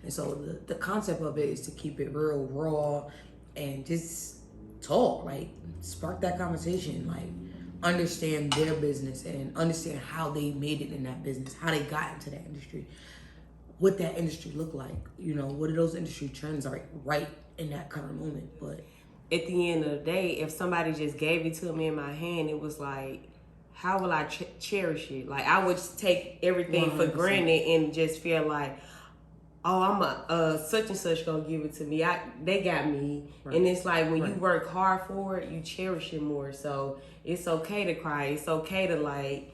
And so the concept of it is to keep it real raw and just talk, like spark that conversation, like understand their business and understand how they made it in that business, how they got into that industry, what that industry look like, what are those industry trends are right in that current moment. But at the end of the day, if somebody just gave it to me in my hand, it was like, how will I cherish it? Like, I would take everything 100%. For granted and just feel like, oh, I'm a such and such gonna give it to me. They got me. Right. And it's like when you work hard for it, you cherish it more. So it's okay to cry. It's okay to like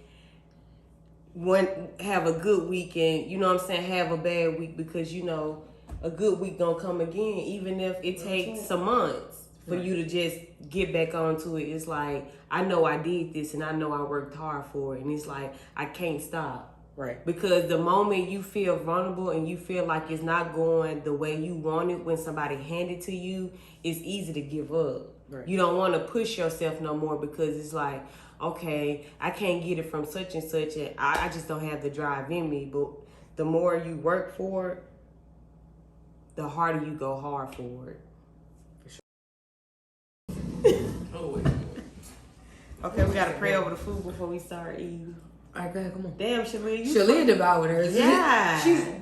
have a good weekend. You know what I'm saying? Have a bad week because a good week gonna come again, even if it takes some months for you to just get back onto it. It's like, I know I did this and I know I worked hard for it. And it's like, I can't stop. Right. Because the moment you feel vulnerable and you feel like it's not going the way you want it when somebody hand it to you, it's easy to give up. Right. You don't want to push yourself no more because it's like, okay, I can't get it from such and such and I just don't have the drive in me. But the more you work for it, the harder you go hard for it. Oh, wait. Okay, we got to pray over the food before we start eating. All right, go ahead, come on. Damn, Shalia, Shalia devoured hers. Yeah.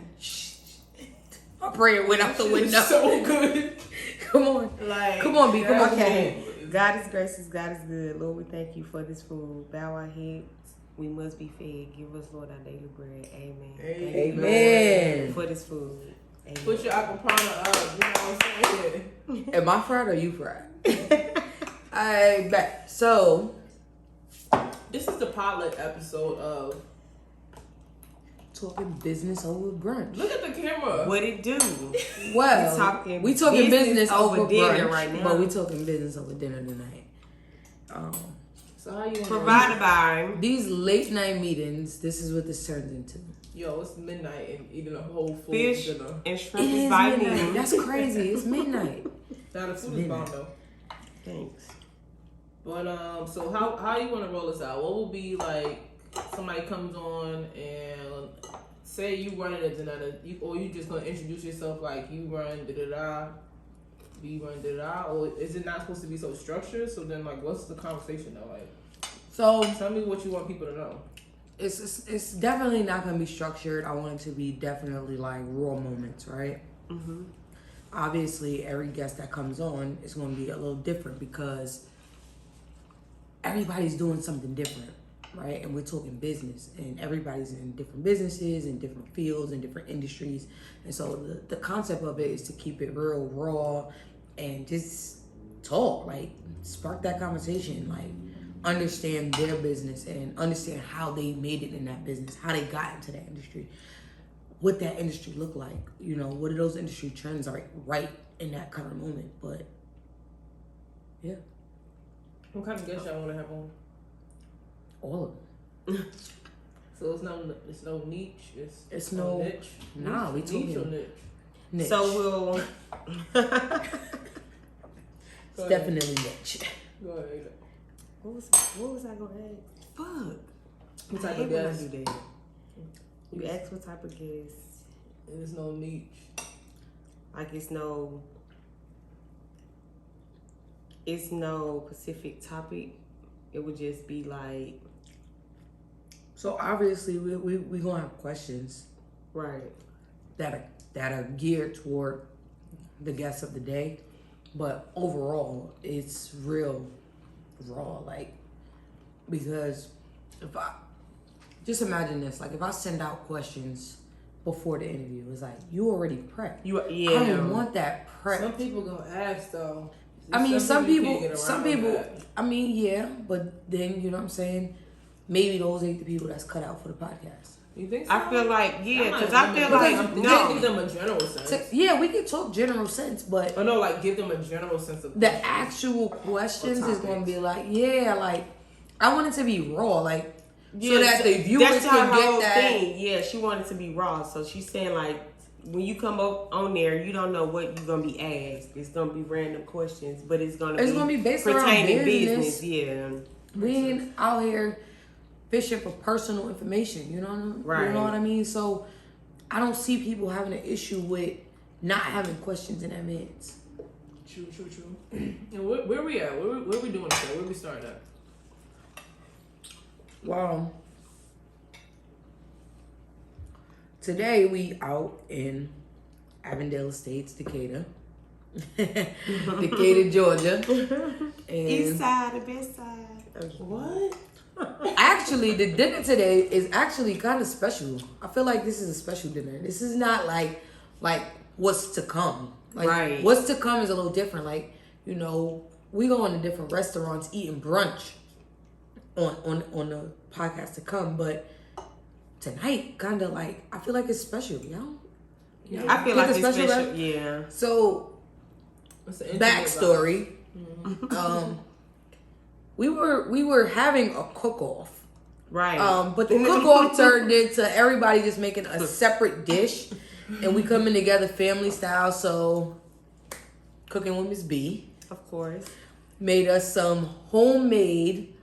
My prayer went out the window. So good. Come on. Come on, B. Come on. Okay. God is gracious. God is good. Lord, we thank you for this food. Bow our heads. We must be fed. Give us, Lord, our daily bread. Amen. Amen. For this food. Amen. Put your aquapana up. You know what I'm saying? Am I fried or you fried? I bet. So, this is the pilot episode of Talking Business Over Brunch. Look at the camera. What it do? Well, we talking business over dinner brunch, right now. but we talking business over dinner tonight. So how you provided by these late night meetings? This is what this turns into. Yo, it's midnight and eating a whole full fish dinner. And shrimp is by me. That's crazy. It's midnight. Now the food is bomb though. Thanks. But so how you want to roll this out? What will be like? Somebody comes on and say you running a Danaita, or you just gonna introduce yourself like you run da-da-da, we run da-da-da, or is it not supposed to be so structured? So then like what's the conversation though? Like, so tell me what you want people to know. It's definitely not gonna be structured. I want it to be definitely like raw moments, right? Mm-hmm. Obviously, every guest that comes on is gonna be a little different because everybody's doing something different. Right, and we're talking business, and everybody's in different businesses and different fields and different industries, and so the concept of it is to keep it real raw and just talk, like spark that conversation, like understand their business and understand how they made it in that business, how they got into that industry, what that industry look like, what are those industry trends are right in that current moment. But yeah, what kind of guests y'all want to have on? All of them. So it's no niche. It's no niche. Nah, we talking niche or niche. So we'll. It's definitely niche. Go ahead. What was I gonna ask? Fuck. What type of guest? You ask what type of guest. There's no niche. Like it's no specific topic. It would just be like. So obviously we gonna have questions, right? That are geared toward the guests of the day, but overall it's real raw, like, because if I just imagine this, like if I send out questions before the interview, it's like you already prepped. I don't want that prep. Some people gonna ask though. I mean, some people. I mean, yeah, but then you know what I'm saying. Maybe those ain't the people that's cut out for the podcast. You think so? I feel like because I feel like no. Give them a general sense. Yeah, we can talk general sense, but no, like give them a general sense of the actual questions is going to be like, yeah, like I want it to be raw, like so that the viewers can get that. Thing. Yeah, she wanted to be raw, so she's saying like. When you come up on there, you don't know what you're gonna be asked. It's gonna be random questions, but it's gonna be based pertaining around business. Yeah, we ain't out here fishing for personal information. You know, right? You know what I mean? So I don't see people having an issue with not having questions in advance. True. And where we at? Where we doing this at? Where we starting at? Well, today we out in Avondale Estates, Decatur. Decatur, Georgia. And East side, the best side. What? actually, the dinner today is actually kind of special. I feel like this is a special dinner. This is not like what's to come. Like Right. What's to come is a little different. Like, you know, we go into different restaurants eating brunch on the podcast to come, but tonight kind of like I feel like it's special, yo. I feel like it's special. Right? Yeah. So backstory. We were having a cook-off. Right. But the cook-off turned into everybody just making a separate dish, and we coming together family style. So, cooking with Miss B Of course. made us some homemade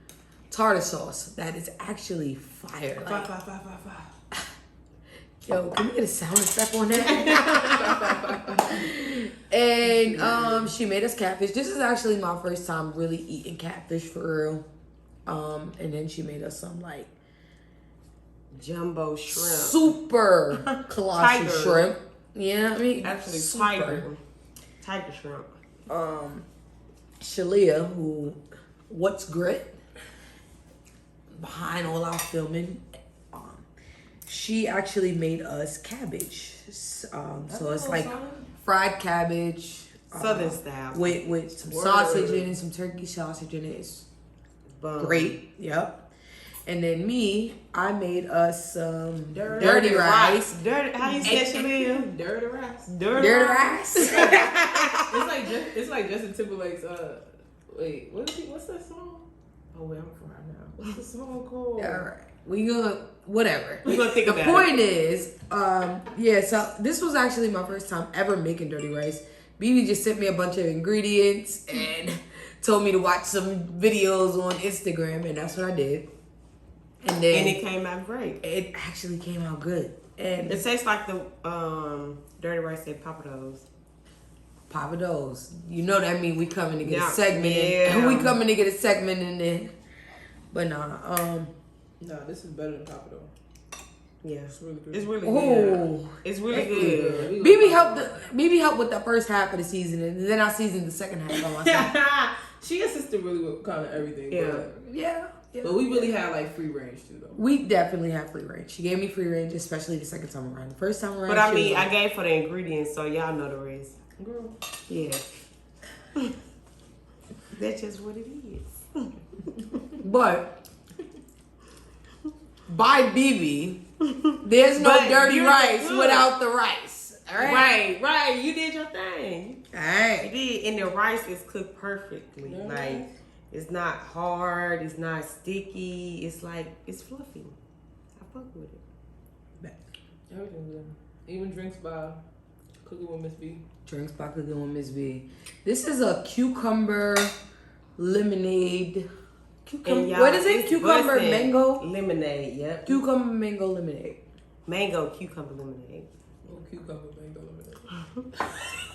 tartar sauce that is actually fire. Like, yo, can we get a sound effect on that? And she made us catfish. This is actually my first time really eating catfish for real. And then she made us some like Jumbo shrimp. super colossal Tiger. shrimp. Yeah, I mean Actually, super. tiger shrimp. Shalia, who what's grit behind all our filming, she actually made us cabbage. So it's like fried cabbage, Southern style. with some sausage in it, some turkey sausage in it. It's Bun. great. Yep. And then I made us some Dirty rice. Dirty. How you say Shalia? Dirty rice. Dirty rice. It's like Justin Timberlake's. Wait, what's that song? Oh wait, I'm crying now. What's the song called? All right, we gonna whatever. We're gonna think The about point is, yeah. So this was actually my first time ever making dirty rice. BB just sent me a bunch of ingredients and told me to watch some videos on Instagram, and that's what I did. And then And it came out great. it actually came out good. And It tastes like the dirty rice at Papados. Papa Do's, you know that mean we coming to get Yeah. a segment. Yeah. In, we coming to get a segment in there. But nah, No, this is better than Papa though. Yeah. It's really good. It's really good. oh. It's really good. BB helped with the first half of the season, and then I seasoned the second half by myself. She assisted really with kind of everything. Yeah. Yeah. But we really had like free range too though. We definitely have free range. She gave me free range, especially the second time around. The first time around, But I she mean, was I like, gave for the ingredients, so y'all know the rest. Girl. Yeah. That's just what it is. but by BB, there's no But dirty you're rice good. without the rice. All right. Right. You did your thing. All You right. did, and the rice is cooked perfectly. Yeah. Like, it's not hard. It's not sticky. It's like it's fluffy. I fuck with it. Everything good. Even drinks by Cooking with Miss B. Drinks by Cooking with Miss B. This is a cucumber lemonade. And y'all, What is it? it's Cucumber bussin'. mango? Lemonade. Yep. Cucumber mango lemonade. Mango cucumber lemonade. Oh, cucumber mango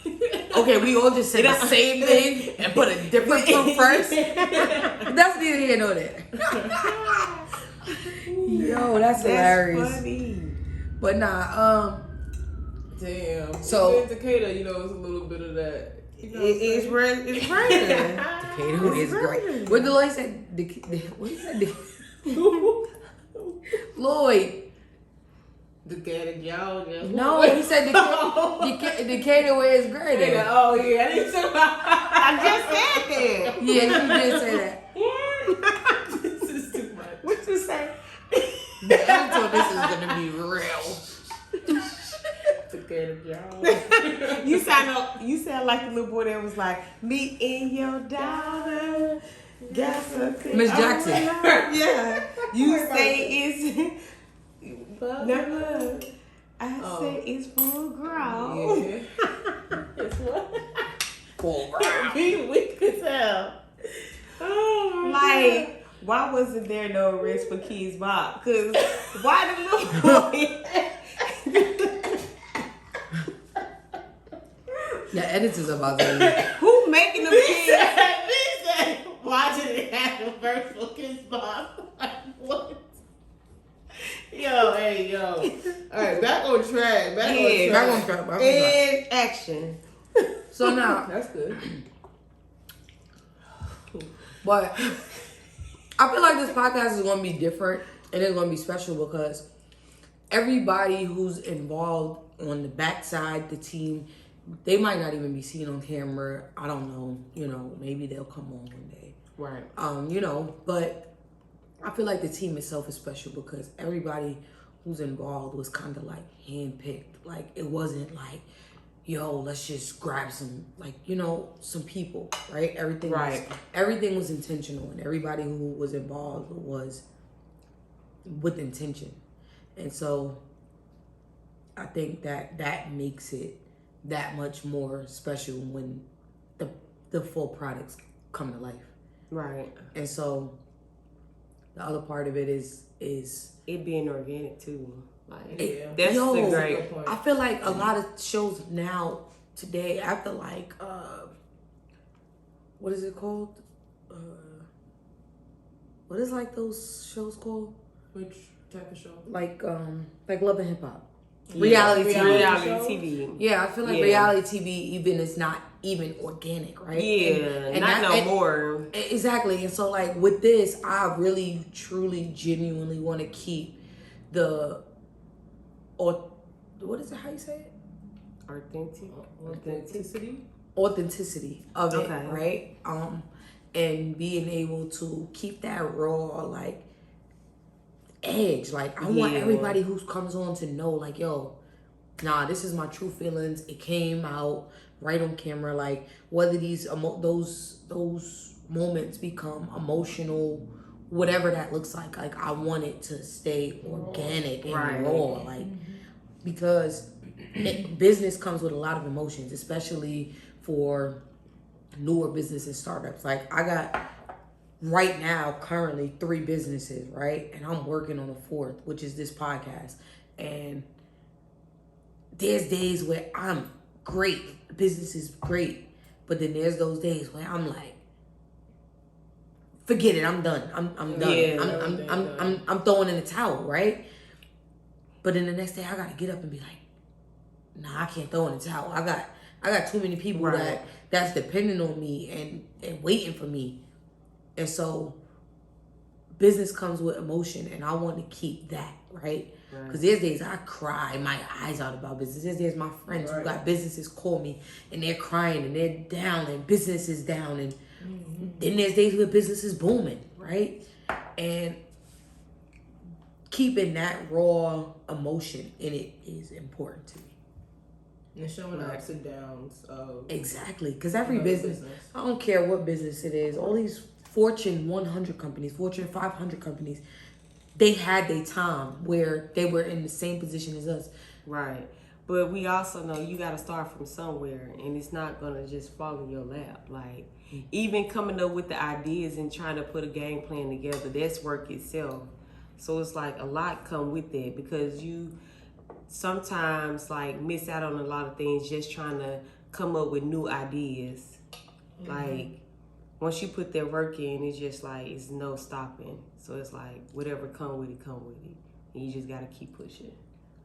lemonade. Okay, we all just said the same thing and put a different fruit first. That's neither here nor there. Yo, that's hilarious. Funny. But nah, Damn. So- Even in Decatur, you know, it's a little bit of that. You know what I'm It's saying? raining. It's raining. Decatur is great. What Lloyd said? What he said? Lloyd. Decatur, Georgia. No, he said Decatur where it's great. at. Oh yeah, I didn't say I just said that. Yeah, you did say that. This is too much. What you say? The end of this is gonna be real. Decatur, Georgia. You sound like the little boy that was like, me and your daughter got something. Miss Jackson. Yeah. You say it's no. I say it's full grown. Yeah. It's what? Full ground. We could tell. Oh my God. Like, why wasn't there no rest for Kids Bob? Cause why the little boy? Yeah, editors about that. Who making the kids? Why did it have the first for Kiss Bob? Like, what? Yo, hey, yo. All right, back on track. Back on track. And action. So now, That's good. but I feel like this podcast is going to be different and it's going to be special because everybody who's involved on the backside, the team, they might not even be seen on camera. I don't know. You know, maybe they'll come on one day. Right. You know, but I feel like the team itself is special because everybody who's involved was kind of like handpicked. Like it wasn't like, yo, let's just grab some, like, you know, some people, right? Everything was intentional, and everybody who was involved was with intention. And so I think that makes it that much more special when the full products come to life. Right. And so the other part of it is it being organic too. Like that's the great point. I feel like a lot of shows now today, I feel like what is it called? What is like those shows called? Which type of show? Like Love and Hip Hop. Reality TV. Yeah, I feel like reality TV even is not even organic, right? Yeah, and not no more. Exactly. And so like with this, I really, truly, genuinely want to keep the, or what is it? How you say it? Authenticity of it, right? And being able to keep that raw, like, edge. Like, I want everybody who comes on to know, like, yo, nah, this is my true feelings. It came out right on camera. Like, whether these those moments become emotional, whatever that looks like I want it to stay organic and raw. Like, because business comes with a lot of emotions, especially for newer businesses, startups. Like, I got right now currently 3 businesses, right? And I'm working on a 4th, which is this podcast. And there's days where I'm great, the business is great, but then there's those days where I'm like, forget it, I'm done. I'm done. Yeah, I'm throwing in the towel, right? But then the next day I gotta get up and be like, nah, I can't throw in the towel. I got too many people that's depending on me and waiting for me. And so business comes with emotion, and I want to keep that, right? Because there's days I cry my eyes out about business. There's days my friends who got businesses call me and they're crying and they're down and business is down. And then there's days where business is booming, right? And keeping that raw emotion in it is important to me. And showing the ups and downs of exactly, because every business, I don't care what business it is, all these Fortune 100 companies, Fortune 500 companies, they had their time where they were in the same position as us. Right. But we also know you got to start from somewhere, and it's not going to just fall in your lap. Like, even coming up with the ideas and trying to put a game plan together, that's work itself. So it's like a lot come with that, because you sometimes like miss out on a lot of things just trying to come up with new ideas. Like, once you put that work in, it's just like, it's no stopping. So it's like, whatever come with it. And you just got to keep pushing.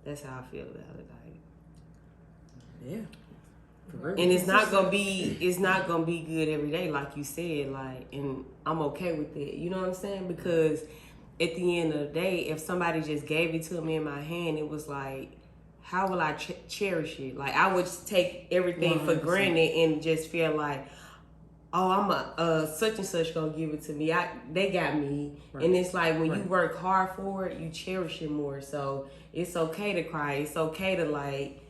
That's how I feel about it. Like, yeah. And it's not gonna be good every day, like you said. Like, and I'm okay with it. You know what I'm saying? Because at the end of the day, if somebody just gave it to me in my hand, it was like, how will I cherish it? Like, I would take everything 100%. For granted and just feel like, oh, I'm a such and such gonna give it to me. They got me. Right. And it's like, when you work hard for it, you cherish it more. So it's okay to cry. It's okay to like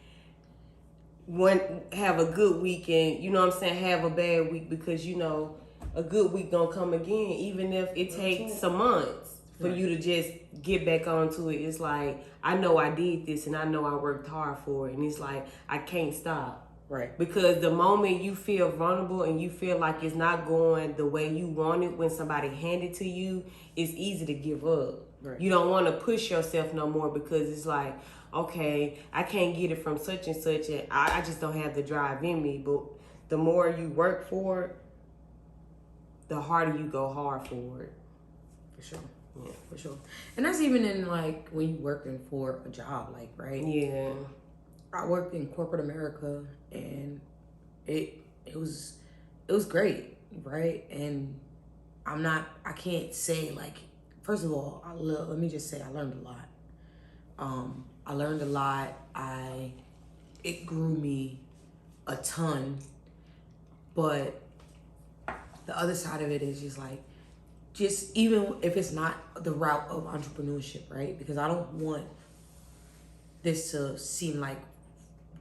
have a good week, and you know what I'm saying, have a bad week, because you know a good week gonna come again, even if it takes some months for you to just get back onto it. It's like, I know I did this and I know I worked hard for it, and it's like, I can't stop. Right. Because the moment you feel vulnerable and you feel like it's not going the way you want it when somebody hand it to you, it's easy to give up. Right. You don't want to push yourself no more, because it's like, okay, I can't get it from such and such, and I just don't have the drive in me. But the more you work for it, the harder you go hard for it. For sure. Yeah, for sure. And that's even in like when you're working for a job, like, right? Yeah. I worked in corporate America, and it was great, right? And I can't say like, first of all, let me just say I learned a lot. I learned a lot. It grew me a ton, but the other side of it is just even if it's not the route of entrepreneurship, right? Because I don't want this to seem like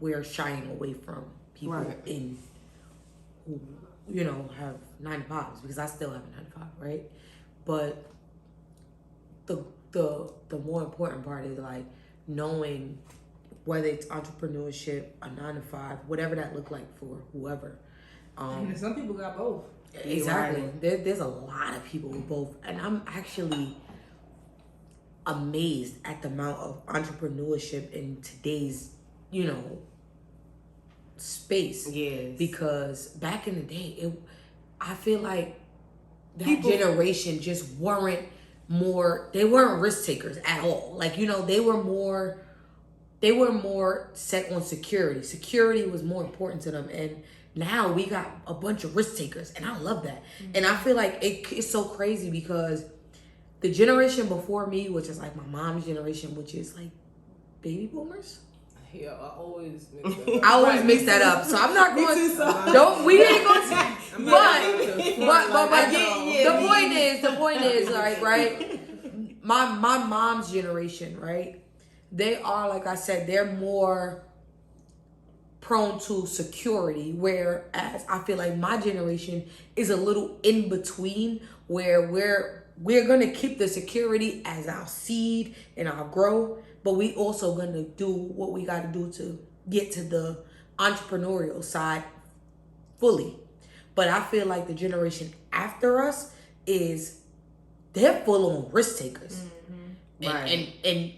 we're shying away from people in who, have 9 to 5s, because I still have a 9 to 5, right? But the more important part is like knowing whether it's entrepreneurship, a 9 to 5, whatever that look like for whoever. And some people got both. Exactly. There's a lot of people with both, and I'm actually amazed at the amount of entrepreneurship in today's, space. Yes. Because back in the day, I feel like that generation just weren't risk takers at all. Like, they were more set on security. Security was more important to them, and now we got a bunch of risk takers, and I love that. Mm-hmm. And I feel like it's so crazy because the generation before me, which is like my mom's generation, which is like baby boomers. Yeah, I always mix that up. So I'm not going. We ain't going to. But the point is, like, right? My mom's generation, right? They are, like I said, they're more prone to security, whereas I feel like my generation is a little in between, where we're gonna keep the security as our seed and our growth, but we also gonna do what we gotta do to get to the entrepreneurial side fully. But I feel like the generation after us they're full on risk takers. Mm-hmm. Right. And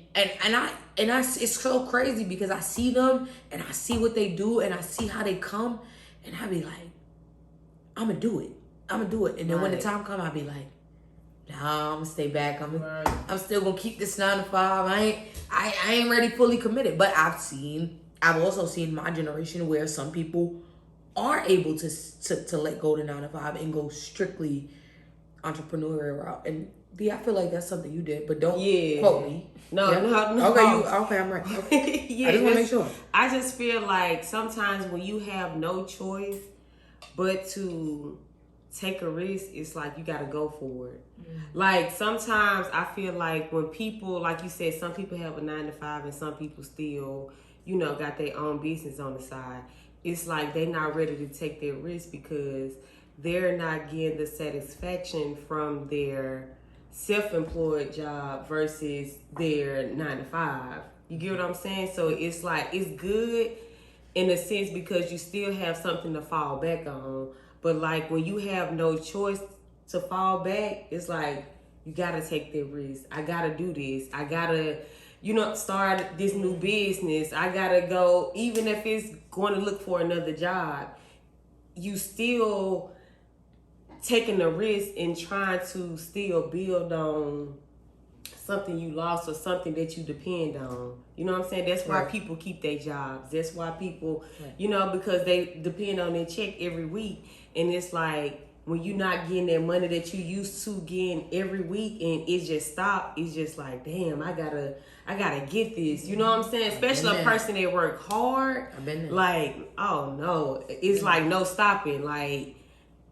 it's so crazy because I see them and I see what they do and I see how they come, and I be like, I'm gonna do it. And then when the time come, I be like, nah, I'm gonna stay back. I'm still gonna keep this 9 to 5. I ain't ready fully committed. But I've also seen my generation where some people are able to let go the 9 to 5 and go strictly entrepreneurial route. And I feel like that's something you did, but don't quote me. No. Okay, I'm right. Okay. Yeah, I just want to make sure. I just feel like sometimes when you have no choice but to take a risk, it's like you got to go for it. Like sometimes I feel like when people, like you said, some people have a 9 to 5 and some people still, got their own business on the side. It's like they're not ready to take their risk because they're not getting the satisfaction from their self-employed job versus their 9 to 5. You get what I'm saying? So it's like, it's good in a sense because you still have something to fall back on. But like when you have no choice to fall back, it's like you gotta take that risk. I gotta do this. I gotta, start this new business. I gotta go, even if it's going to look for another job, you still taking the risk and trying to still build on something you lost or something that you depend on. You know what I'm saying? That's why people keep their jobs. That's why people, because they depend on their check every week. And it's like, when you're not getting that money that you used to getting every week and it just stopped, it's just like, damn, I gotta get this. You know what I'm saying? Especially a person that work hard. I've been there. Like, oh no. It's like no stopping. Like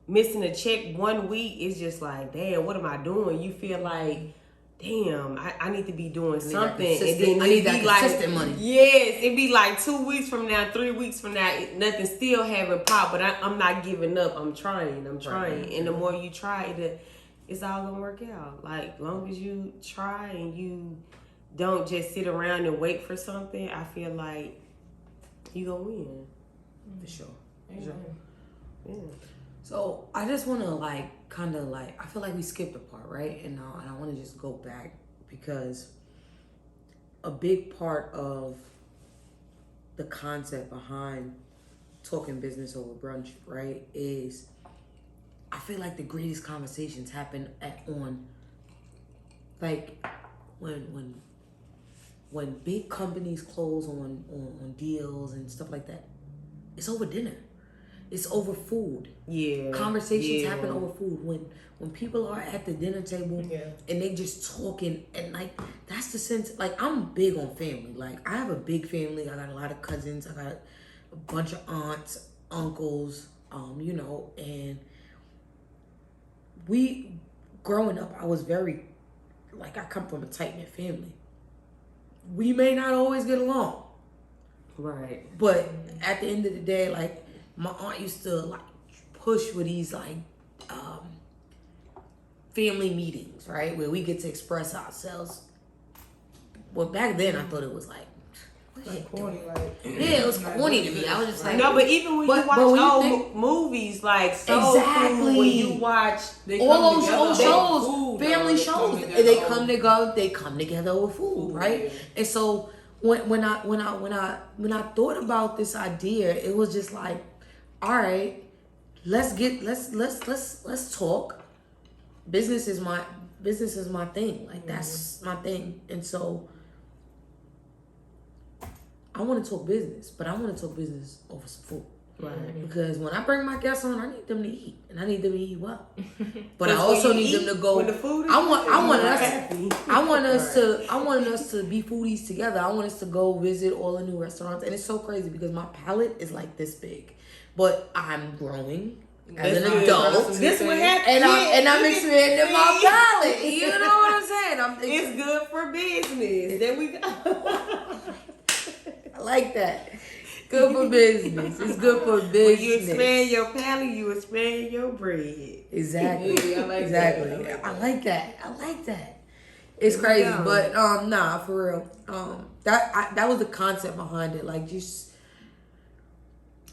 missing a check 1 week is just like, damn, what am I doing? You feel like, damn, I need to be doing something. And then I need that consistent money. Yes, it'd be like 2 weeks from now, 3 weeks from now, nothing still haven't popped, but I'm not giving up. I'm trying. Right. And the more you try, it's all gonna work out. Like, long as you try and you don't just sit around and wait for something, I feel like you gonna win. For sure. Yeah. So I just want to I feel like we skipped a part, right? And I want to just go back because a big part of the concept behind talking business over brunch, right, is I feel like the greatest conversations happen on like when big companies close on deals and stuff like that. It's over dinner. It's over food. Yeah. Conversations happen over food. When people are at the dinner table and they just talking, and like that's the sense. Like, I'm big on family. Like, I have a big family. I got a lot of cousins. I got a bunch of aunts, uncles, and we growing up, I was very I come from a tight-knit family. We may not always get along. Right. But at the end of the day, like, my aunt used to like push with these family meetings, right, where we get to express ourselves. Well, back then I thought it was like corny, it was corny to me. I was just like, no, but even when you watch old movies like Soul Food, when you watch all those shows, family shows, they come together over food, right? Yeah. And so when I thought about this idea, it was just like, all right, let's talk. Business is my thing. Like, that's my thing. And so I want to talk business, but I want to talk business over some food. Right. Because when I bring my guests on, I need them to eat, and I need them to eat well. But I also need them to go. I want us to be foodies together. I want us to go visit all the new restaurants, and it's so crazy because my palate is like this big, but I'm growing as an adult. This what happened, and I'm expanding my palate. You know what I'm saying? It's good for business. There we go. I like that. Good for business. It's good for business. When you expand your palate, you expand your bread. Exactly. Yeah, I like exactly. That. I like that. It's crazy, but nah, for real. That was the concept behind it. Like, just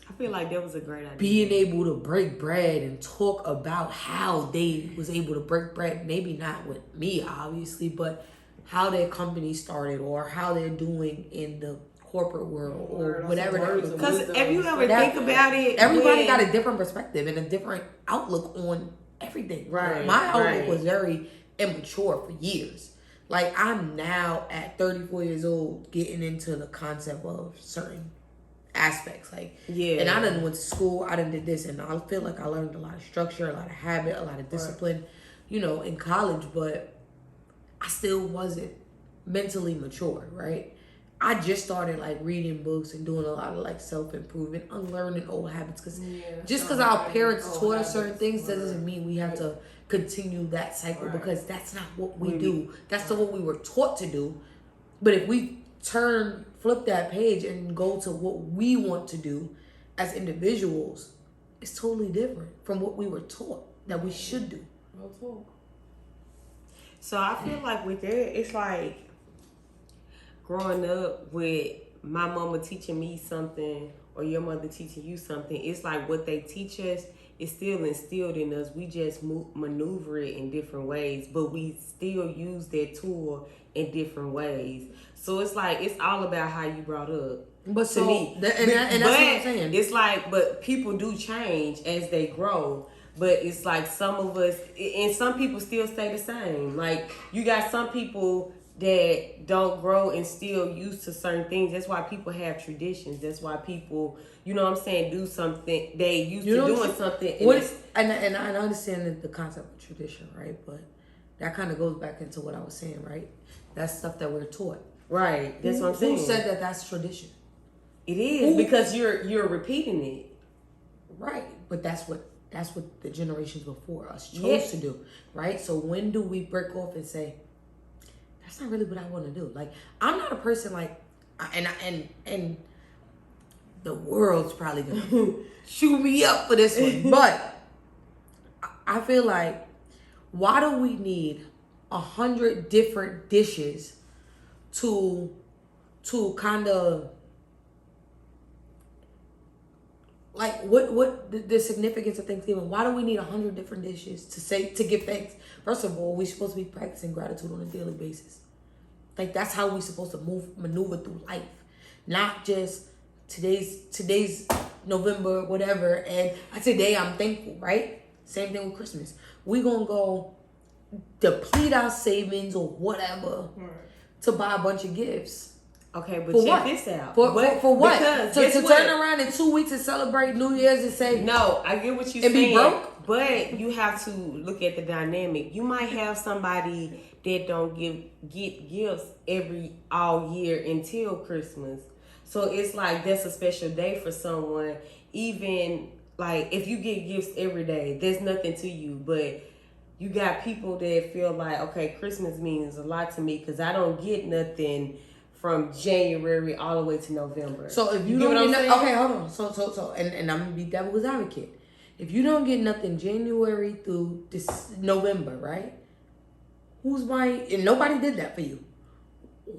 I feel like that was a great idea. Being able to break bread and talk about how they was able to break bread. Maybe not with me, obviously, but how their company started or how they're doing in the corporate world or whatever. Because if you ever think about it, everybody got a different perspective and a different outlook on everything. Right. My outlook was very immature for years. Like, I'm now at 34 years old getting into the concept of certain aspects. Like, and I done went to school, I done did this, and I feel like I learned a lot of structure, a lot of habit, a lot of discipline, in college, but I still wasn't mentally mature, right? I just started like reading books and doing a lot of like self-improvement, unlearning old habits. Because because our parents taught us certain things doesn't mean we have to continue that cycle, because that's not what we do. That's not what we were taught to do. But if we flip that page and go to what we want to do as individuals, it's totally different from what we were taught that we should do. So I feel like with that, it's like growing up with my mama teaching me something or your mother teaching you something. It's like what they teach us is still instilled in us. We just maneuver it in different ways, but we still use that tool in different ways. So it's like, it's all about how you brought up. But to me, that's what I'm saying. It's like, but people do change as they grow. But it's like some of us, and some people still stay the same. Like, you got some people that don't grow and still used to certain things. That's why people have traditions. That's why people, do something. They used to doing something. And I understand the concept of tradition, right? But that kind of goes back into what I was saying, right? That's stuff that we're taught. Right. That's what I'm saying. Who said that that's tradition? It is, because you're repeating it. Right. But that's what the generations before us chose to do, right? So when do we break off and say, that's not really what I want to do? Like, I'm not a person like, and the world's probably gonna shoot me up for this one, but I feel like, why do we need 100 different dishes to kind of, like, what the significance of Thanksgiving? Why do we need 100 different dishes to give thanks? First of all, we're supposed to be practicing gratitude on a daily basis. Like that's how we're supposed to maneuver through life, not just today's November, whatever, and today I'm thankful, right? Same thing with Christmas. We gonna go deplete our savings or whatever to buy a bunch of gifts. Okay, but For check what? this out. For what? Because To turn around in 2 weeks and celebrate New Year's and say no, I get what you're and saying. be broke? But you have to look at the dynamic. You might have somebody that don't get gifts all year until Christmas. So it's like that's a special day for someone. Even like if you get gifts every day, there's nothing to you. But you got people that feel like, okay, Christmas means a lot to me because I don't get nothing from January all the way to November. So if you don't get okay, hold on. So and I'm gonna be devil's advocate. If you don't get nothing January through this November, right? Who's buying? And nobody did that for you.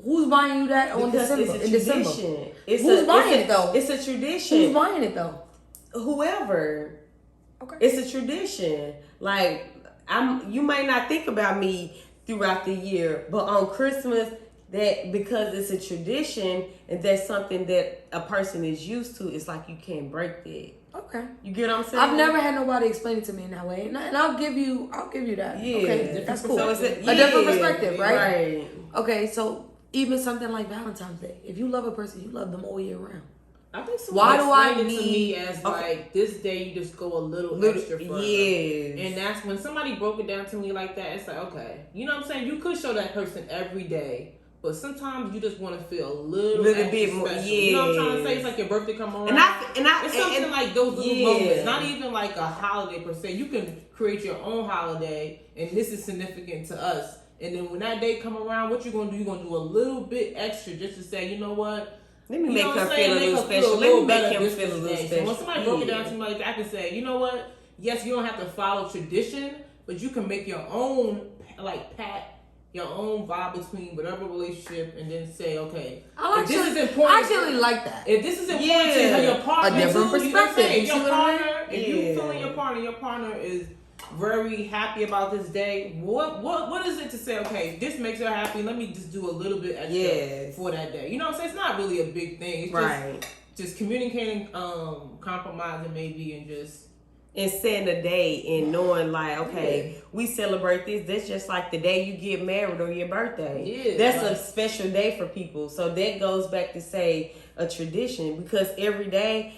Who's buying you that on because December? It's a tradition. Who's buying it though? It's a tradition. Who's buying it though? Whoever. Okay. It's a tradition. Like you might not think about me throughout the year, but on Christmas, that because it's a tradition and that's something that a person is used to, it's like you can't break that. Okay. You get what I'm saying? I've never had nobody explain it to me in that way, and I'll give you that. Yeah, okay, that's cool. So it's a different perspective, right? Right. Okay, so even something like Valentine's Day, if you love a person, you love them all year round. I think Why do I explained it to need me as like this day you just go a little extra further. Yes. And that's when somebody broke it down to me like that. It's like, okay, you know what I'm saying? You could show that person every day, but sometimes you just want to feel a little bit more special. You know what I'm trying to say? It's like your birthday come around. It's something like those little moments. Not even like a holiday per se. You can create your own holiday, and this is significant to us. And then when that day come around, what you're gonna do? You're gonna do a little bit extra just to say, you know what? Let me make her feel a little special. Let me make him feel a little special. So when somebody broke it down to me like that, I can say, you know what? Yes, you don't have to follow tradition, but you can make your own your own vibe between whatever relationship, and then say, okay, if this is important. I actually like that. If this is important to your partner, a different perspective. You your partner, if you feeling your partner is very happy about this day, what is it to say, okay, this makes her happy, let me just do a little bit extra for that day. You know what I'm saying? It's not really a big thing. It's just communicating, compromising maybe, and just and setting a day and knowing like, okay, we celebrate this. That's just like the day you get married or your birthday. Yeah, that's a special day for people. So that goes back to say a tradition, because every year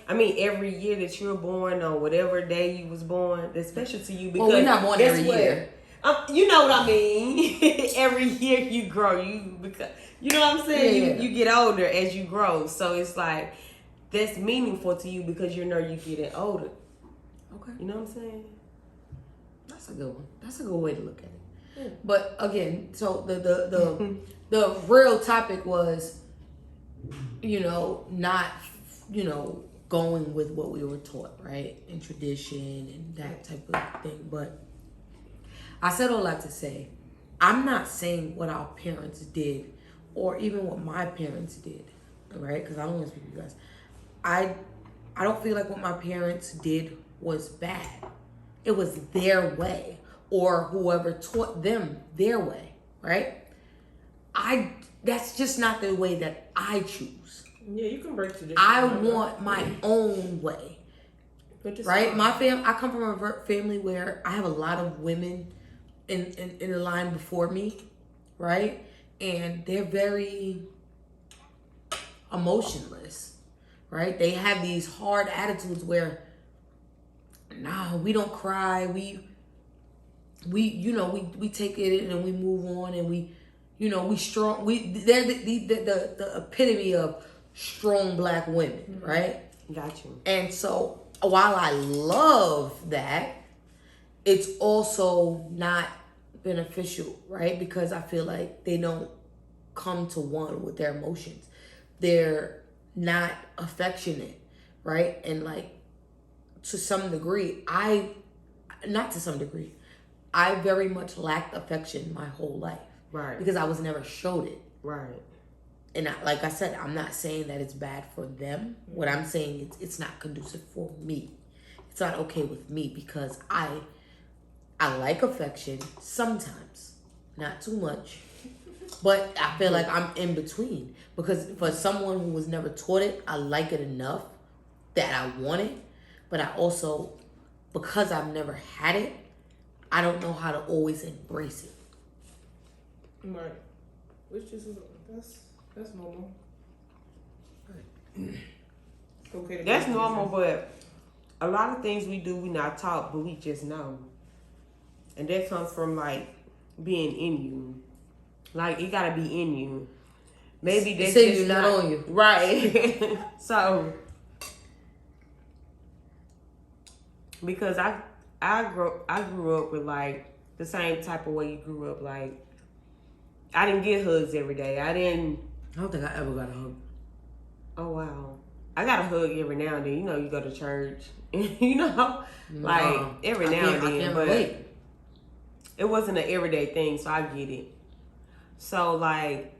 that you're born on whatever day you was born, that's special to you. Because we're not born every year. You know what I mean? Every year you grow, because you know what I'm saying. You get older as you grow, so it's like that's meaningful to you because you know you're getting older. Okay. You know what I'm saying? That's a good one. That's a good way to look at it. Yeah. But again, so the real topic was, not, going with what we were taught, right? And tradition and that type of thing. But I said all that to say, I'm not saying what our parents did or even what my parents did, right? Because I don't want to speak to you guys. I don't feel like what my parents did was bad. It was their way, or whoever taught them their way, right? That's just not the way that I choose. Yeah, you can break tradition. I want my own way, right? I come from a family where I have a lot of women in the line before me, right? And they're very emotionless, right? They have these hard attitudes where, nah, we don't cry. We take it and we move on, and we strong. They're the epitome of strong Black women, right? Got you. And so while I love that, it's also not beneficial, right? Because I feel like they don't come to one with their emotions. They're not affectionate, right? And like, to some degree, I very much lacked affection my whole life. Right. Because I was never showed it. Right. And like I said, I'm not saying that it's bad for them. What I'm saying is it's not conducive for me. It's not okay with me, because I like affection sometimes. Not too much. But I feel like I'm in between because for someone who was never taught it, I like it enough that I want it. But I also, because I've never had it, I don't know how to always embrace it. Right. Which is that's normal. Okay. That's normal, but a lot of things we do, we not taught, but we just know. And that comes from like being in you. Like it gotta be in you. Maybe that's say just you, not on you. Right. So because I grew up with like the same type of way you grew up. Like I didn't get hugs every day. I don't think I ever got a hug. Oh wow. I got a hug every now and then. You know, you go to church. You know, like every now and then. But it wasn't an everyday thing, so I get it. So like,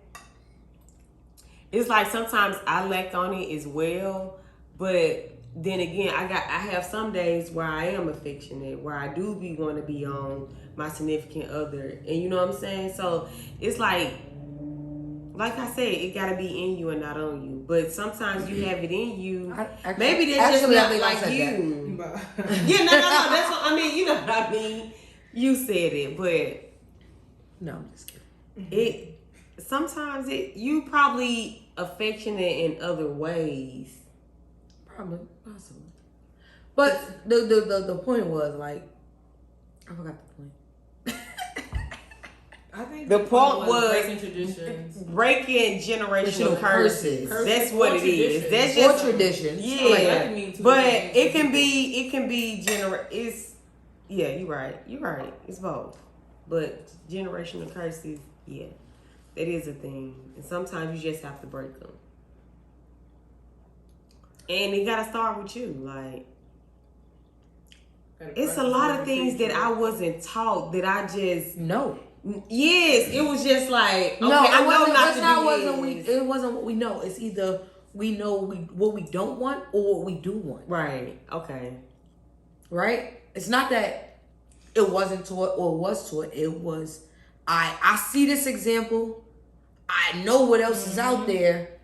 it's like sometimes I lack on it as well, but then again, I have some days where I am affectionate, where I do want to be on my significant other, and you know what I'm saying. So it's like I said, it gotta be in you and not on you. But sometimes you have it in you. Maybe that's just not like you. Yeah, no. That's what I mean. You know what I mean. You said it, but no, I'm just kidding. Sometimes you probably affectionate in other ways. Probably, possibly. But the point was like, I forgot the point. I think the point was breaking traditions, breaking generational curses. That's what it is. That's just traditions. Yeah, but it can be It's yeah, you're right. It's both. But generational curses, yeah, that is a thing, and sometimes you just have to break them. And it gotta start with you. Like, it's a lot of things that I wasn't taught that I just know. Yes, it was just like okay, no, I know not to do it wasn't what we know. It's either we know what we don't want or what we do want. Right. Okay. Right. It's not that it wasn't taught or was taught. It was I see this example. I know what else is out there.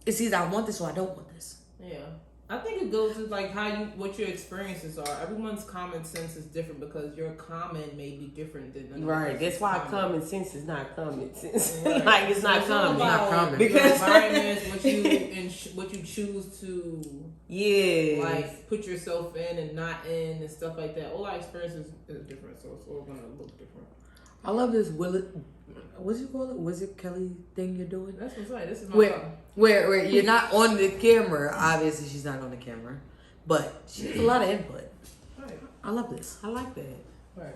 It's either I want this or I don't want this. Yeah. I think it goes with like what your experiences are. Everyone's common sense is different because your common may be different than another. Right. That's why common sense is not common sense. Right. Like it's not common. Not common. Because environment, what you choose to like put yourself in and not in and stuff like that. All our experiences is different, so it's all gonna look different. I love this what's you call it? Wizard Kelly thing you're doing? That's what's right. This is my where you're not on the camera. Obviously, she's not on the camera, but she has a lot of input. Right. I love this. I like that. Right.